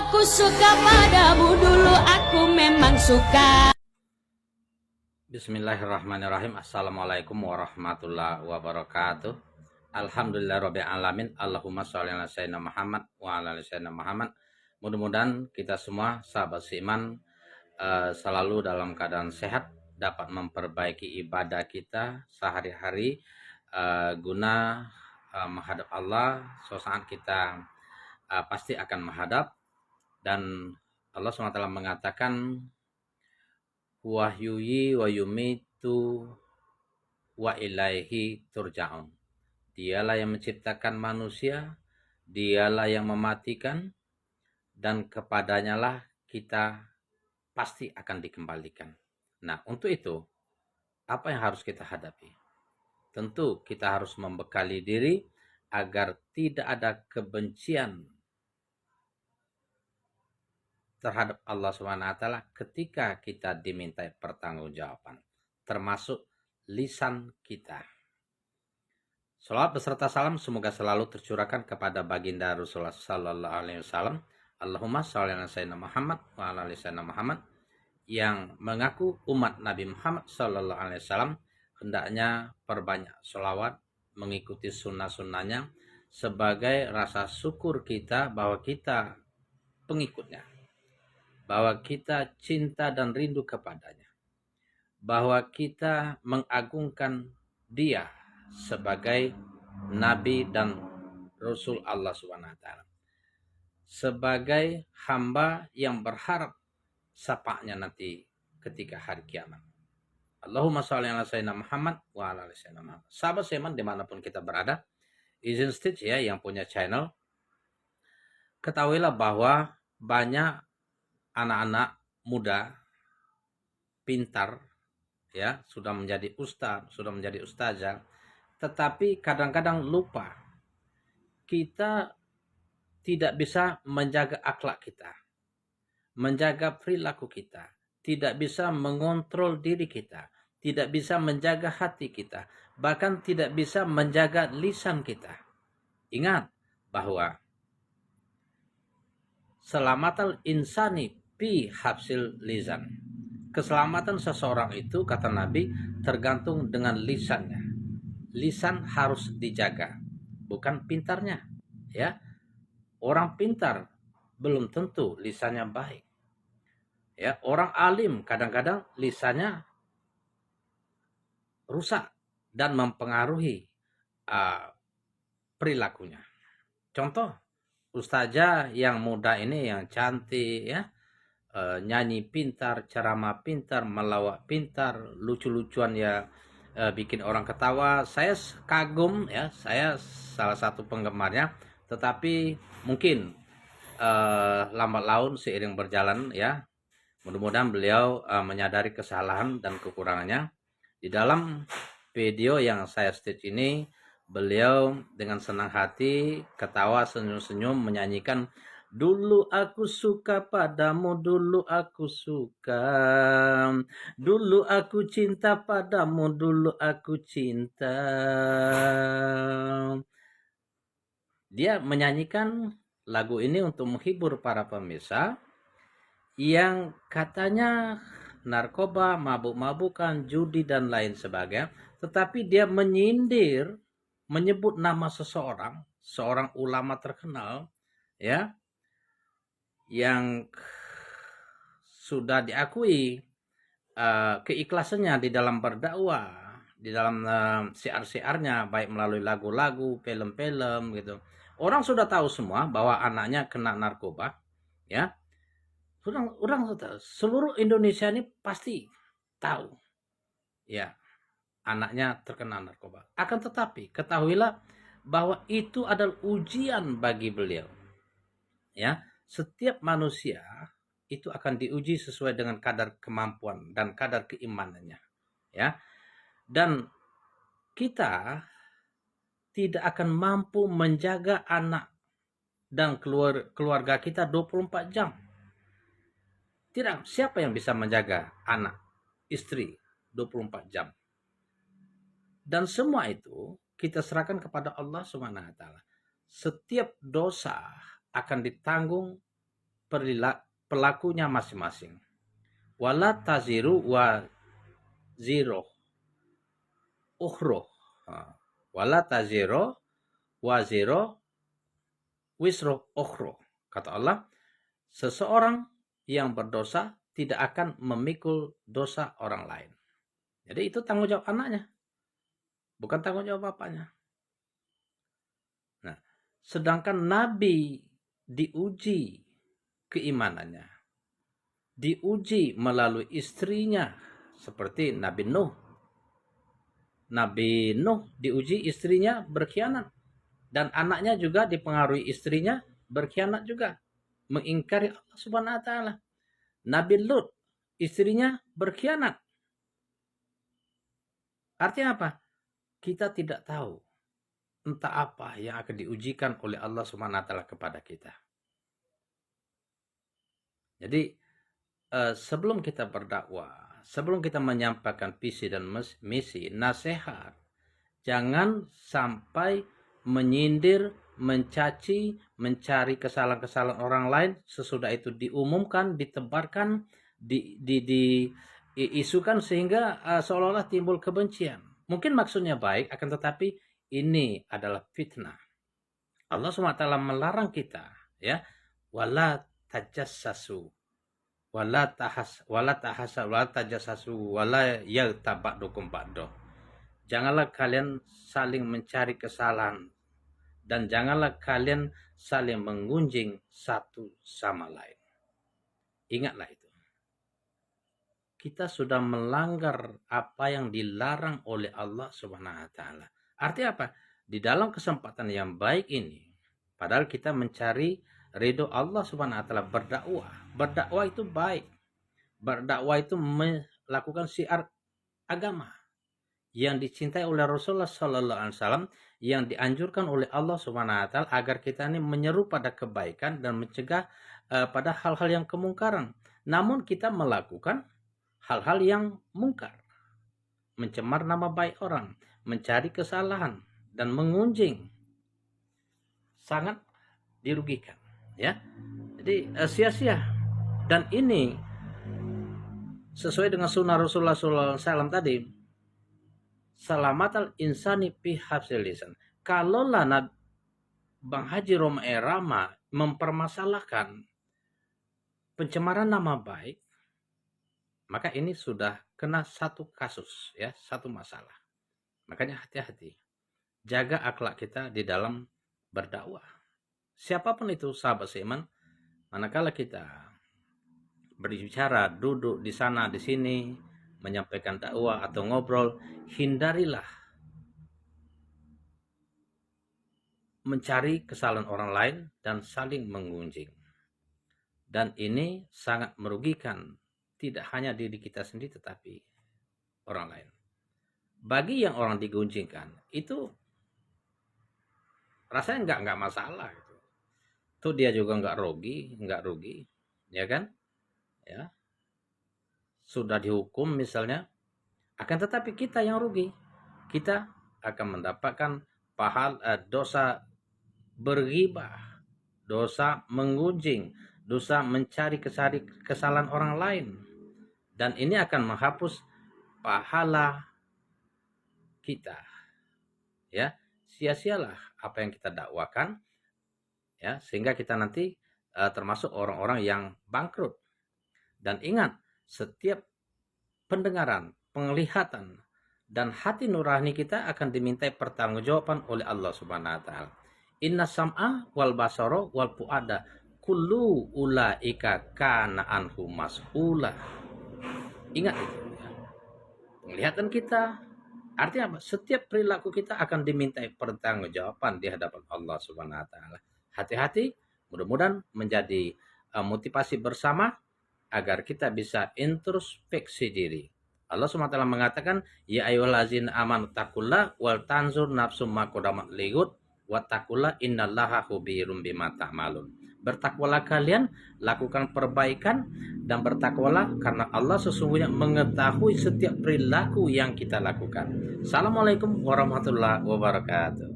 aku suka padamu, dulu aku memang suka. Bismillahirrahmanirrahim. Assalamualaikum warahmatullahi wabarakatuh. Alhamdulillahirabbil alamin. Allahumma sholli ala sayyidina Muhammad wa ala ali sayyidina Muhammad. Mudah-mudahan kita semua sahabat seiman selalu dalam keadaan sehat, dapat memperbaiki ibadah kita sehari-hari guna menghadap Allah. Suatu saat kita pasti akan menghadap, dan Allah SWT mengatakan wahyuyi wa yumitu wa ilaihi turja'un. Dialah yang menciptakan manusia, dialah yang mematikan, dan kepadanya lah kita pasti akan dikembalikan. Nah, untuk itu, apa yang harus kita hadapi? Tentu kita harus membekali diri agar tidak ada kebencian terhadap Allah SWT ketika kita dimintai pertanggungjawaban, termasuk lisan kita. Salawat beserta salam semoga selalu tercurahkan kepada baginda Rasulullah Sallallahu Alaihi Wasallam. Allahumma sholli ala sayyidina Muhammad wa ala ali sayyidina Muhammad, yang mengaku umat Nabi Muhammad Sallallahu Alaihi Wasallam hendaknya perbanyak salawat, mengikuti sunnah-sunnahnya sebagai rasa syukur kita bahwa kita pengikutnya, bahwa kita cinta dan rindu kepadanya, bahwa kita mengagungkan dia sebagai Nabi dan Rasul Allah SWT, sebagai hamba yang berharap syafaatnya nanti ketika hari kiamat. Allahumma sholli ala sayyidina Muhammad wa ala ali sayyidina Muhammad. Sahabat seiman dimanapun kita berada, izin stage ya yang punya channel, ketahuilah bahwa banyak anak-anak muda pintar ya, sudah menjadi ustaz, sudah menjadi ustazah, tetapi kadang-kadang lupa kita tidak bisa menjaga akhlak kita, menjaga perilaku kita, tidak bisa mengontrol diri kita, tidak bisa menjaga hati kita, bahkan tidak bisa menjaga lisan kita. Ingat bahwa selamatal insani fi habsil lisan. Keselamatan seseorang itu, kata Nabi, tergantung dengan lisannya. Lisan harus dijaga, bukan pintarnya. Ya, orang pintar belum tentu lisannya baik. Ya, orang alim kadang-kadang lisannya rusak dan mempengaruhi perilakunya. Contoh, ustazah yang muda ini yang cantik ya, nyanyi pintar, ceramah pintar, melawak pintar, lucu-lucuan ya, bikin orang ketawa. Saya kagum ya, saya salah satu penggemarnya. Tetapi mungkin lambat laun seiring berjalan ya, mudah-mudahan beliau menyadari kesalahan dan kekurangannya. Di dalam video yang saya stage ini, beliau dengan senang hati, ketawa, senyum-senyum menyanyikan dulu aku suka padamu, dulu aku suka, dulu aku cinta padamu, dulu aku cinta. Dia menyanyikan lagu ini untuk menghibur para pemirsa yang katanya narkoba, mabuk-mabukan, judi dan lain sebagainya, tetapi dia menyindir, menyebut nama seseorang, seorang ulama terkenal ya, yang sudah diakui keikhlasannya di dalam berdakwah, di dalam syiar-syiarnya, baik melalui lagu-lagu, film-film gitu. Orang sudah tahu semua bahwa anaknya kena narkoba ya. Orang seluruh Indonesia ini pasti tahu ya, anaknya terkena narkoba. Akan tetapi ketahuilah bahwa itu adalah ujian bagi beliau ya. Setiap manusia itu akan diuji sesuai dengan kadar kemampuan dan kadar keimanannya ya. Dan kita tidak akan mampu menjaga anak dan keluarga kita 24 jam. Tidak, siapa yang bisa menjaga anak, istri 24 jam? Dan semua itu kita serahkan kepada Allah Subhanahu wa taala. Setiap dosa akan ditanggung pelakunya masing-masing. Wala taziru wa ziro ukhro. Wala taziru wa ziro wisro ukhro. Kata Allah, seseorang yang berdosa tidak akan memikul dosa orang lain. Jadi itu tanggung jawab anaknya, bukan tanggung jawab bapaknya. Nah, sedangkan Nabi diuji keimanannya, diuji melalui istrinya, seperti Nabi Nuh. Nabi Nuh diuji istrinya berkhianat, dan anaknya juga dipengaruhi istrinya berkhianat juga, mengingkari Allah Subhanahu wa taala. Nabi Lut, istrinya berkhianat. Artinya apa? Kita tidak tahu entah apa yang akan diujikan oleh Allah Subhanahu wa taala kepada kita. Jadi sebelum kita berdakwah, sebelum kita menyampaikan visi dan misi, nasihat, jangan sampai menyindir, mencaci, mencari kesalahan-kesalahan orang lain, sesudah itu diumumkan, ditebarkan, diisukan sehingga seolah-olah timbul kebencian. Mungkin maksudnya baik, akan tetapi ini adalah fitnah. Allah SWT melarang kita, ya, wala tajassasu, wala tajassasu, wala yaghtab ba'dukum ba'da. Janganlah kalian saling mencari kesalahan, dan janganlah kalian saling menggunjing satu sama lain. Ingatlah itu. Kita sudah melanggar apa yang dilarang oleh Allah Subhanahu wa taala. Artinya apa? Di dalam kesempatan yang baik ini, padahal kita mencari ridho Allah Subhanahu wa taala, berdakwah. Berdakwah itu baik. Berdakwah itu melakukan syiar agama yang dicintai oleh Rasulullah sallallahu alaihi wasallam, yang dianjurkan oleh Allah Subhanahu wa taala agar kita ini menyeru pada kebaikan dan mencegah pada hal-hal yang kemungkaran. Namun kita melakukan hal-hal yang mungkar, mencemar nama baik orang, mencari kesalahan dan mengunjing, sangat dirugikan, ya. Jadi sia-sia. Dan ini sesuai dengan sunnah Rasulullah SAW tadi, salamatal insani fi hafzil lisan. Kalaulah Bang Haji Romae Rama mempermasalahkan pencemaran nama baik, maka ini sudah kena satu kasus, ya, satu masalah. Makanya hati-hati, jaga akhlak kita di dalam berdakwah. Siapapun itu sahabat seiman, manakala kita berbicara, duduk di sana di sini, menyampaikan dakwah atau ngobrol, hindarilah mencari kesalahan orang lain dan saling menggunjing. Dan ini sangat merugikan tidak hanya diri kita sendiri tetapi orang lain. Bagi yang orang digunjingkan itu rasanya nggak masalah gitu. Tuh dia juga nggak rugi, ya kan? Ya. Sudah dihukum misalnya, akan tetapi kita yang rugi. Kita akan mendapatkan dosa berghibah, dosa menggunjing, dosa mencari kesalahan orang lain, dan ini akan menghapus pahala kita, ya. Sia-sialah apa yang kita dakwakan, ya, sehingga kita nanti termasuk orang-orang yang bangkrut. Dan ingat, setiap pendengaran, penglihatan, dan hati nurani kita akan dimintai pertanggungjawaban oleh Allah Subhanahu wa taala. Inna sam'a wal basara wal fuada kullu ulaika kana anhu mas'ula. Ingat itu. Penglihatan kita, artinya apa? Setiap perilaku kita akan dimintai pertanggungjawaban di hadapan Allah Subhanahu wa taala. Hati-hati, mudah-mudahan menjadi motivasi bersama agar kita bisa introspeksi diri. Allah SWT mengatakan, ya ayyuhallazina amanu taqullaha wal tanzur nafsum ma qaddamat lighad wattaqullaha innallaha khabirum bima ta'malun. Bertakwalah kalian, lakukan perbaikan, dan bertakwalah karena Allah sesungguhnya mengetahui setiap perilaku yang kita lakukan. Assalamualaikum warahmatullahi wabarakatuh.